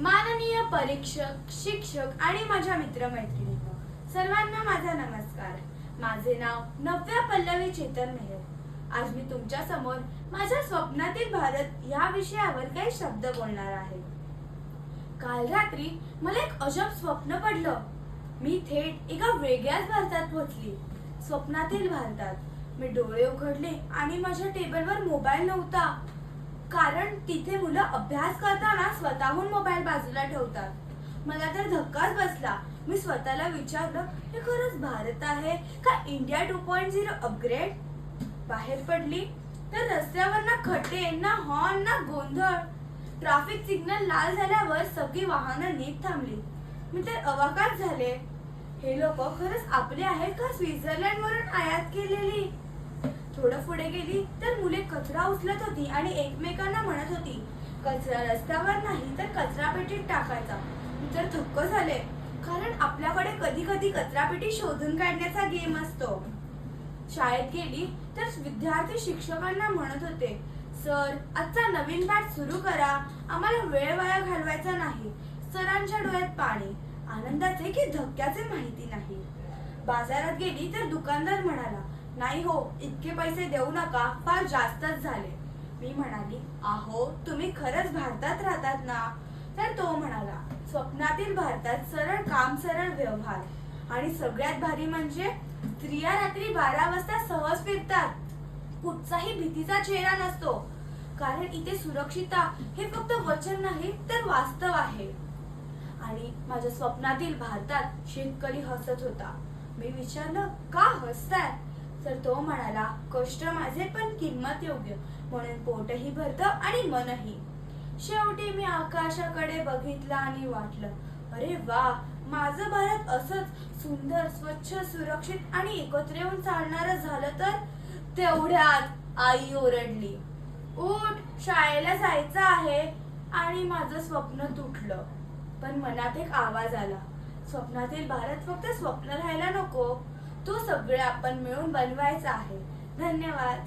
माननीय परीक्षक, शिक्षक आणि माझ्या मित्रमैत्रिणींनो, सर्वांना माझा नमस्कार. माझे नाव नव्या पल्लवी चेतन मेहर. आज मी तुमच्या समोर माझ्या स्वप्नातील भारत या विषयावर काही शब्द बोलणार आहे. काल रात्री मला एक अजब स्वप्न पडलं. मी थेट एका वेगळ्याच भारतात पोहोचली. स्वप्नातील भारतात मी डोळे उघडले आणि माझ्या टेबलवर मोबाईल नव्हता. कारण तिथे मुलं अभ्यास करताना स्वतःहून मोबाईल बाजूला ठेवतात. मला तर धक्काच बसला. मी स्वतःला विचारलं, हे खरंच भारत आहे का इंडिया 2.0 अपग्रेड? बाहेर पडली तर रस्त्यावर ना खड्डे, ना हॉर्न, ना गोंधळ. ट्रॅफिक सिग्नल लाल झाल्यावर सगळी वाहनं नीट थांबली. मी तर अवाकाच झाले. हे लोक खरंच आपले आहेत का स्वित्झर्लंड वरून आयात केलेली? थोडं पुढे गेली तर मुले कचरा उचलत होती आणि एकमेकांना म्हणत होती, कचरा रस्त्यावर नाही तर कचरा पेटीत टाकायचा. मी तर थक्क झाले. कारण आपल्याकडे कधी कधी कचरा पेटी शोधून काढण्याचा गेम असतो. शाळेत गेली तर विद्यार्थी शिक्षकांना म्हणत होते, सर आजचा नवीन पाठ सुरू करा, आम्हाला वेळ वाया घालवायचा नाही. सरांच्या डोळ्यात पाणी, आनंदाचे की धक्क्याचे माहिती नाही. बाजारात गेली तर दुकानदार म्हणाला, नाही हो, इतके पैसे देऊ नका, फार जास्तच झाले. मी म्हणाली, आहो तुम्ही खरंच भारतात राहतात ना? तर तो म्हणाला, स्वप्नातील भारतात सरळ काम, सरळ व्यवहार. आणि सगळ्यात भारी म्हणजे स्त्रिया रात्री 12 वाजता सहज फिरतात. कुठचाही भीतीचा चेहरा नसतो. कारण इथे सुरक्षितता हे फक्त वचन नाही तर वास्तव आहे. आणि माझ्या स्वप्नातील भारतात शेतकरी हसत होता. मी विचारलं, का हसताय? तर तो म्हणाला, कष्ट माझे पण किंमत योग्य, म्हणून पोटही भरतं आणि मनही. शेवटी मी आकाशाकडे बघितलं आणि वाटलं, अरे वा, माझं भारत असंच सुंदर, स्वच्छ, सुरक्षित आणि एकत्र येऊन चालणारं झालं तर. तेवढ्यात आई ओरडली, उठ, शाळेला जायचं आहे. आणि माझं स्वप्न तुटलं. पण मनात एक आवाज आला, स्वप्नातील भारत फक्त स्वप्न राहायला नको, तो सगळे आपण मिळून बनवायचा आहे. धन्यवाद.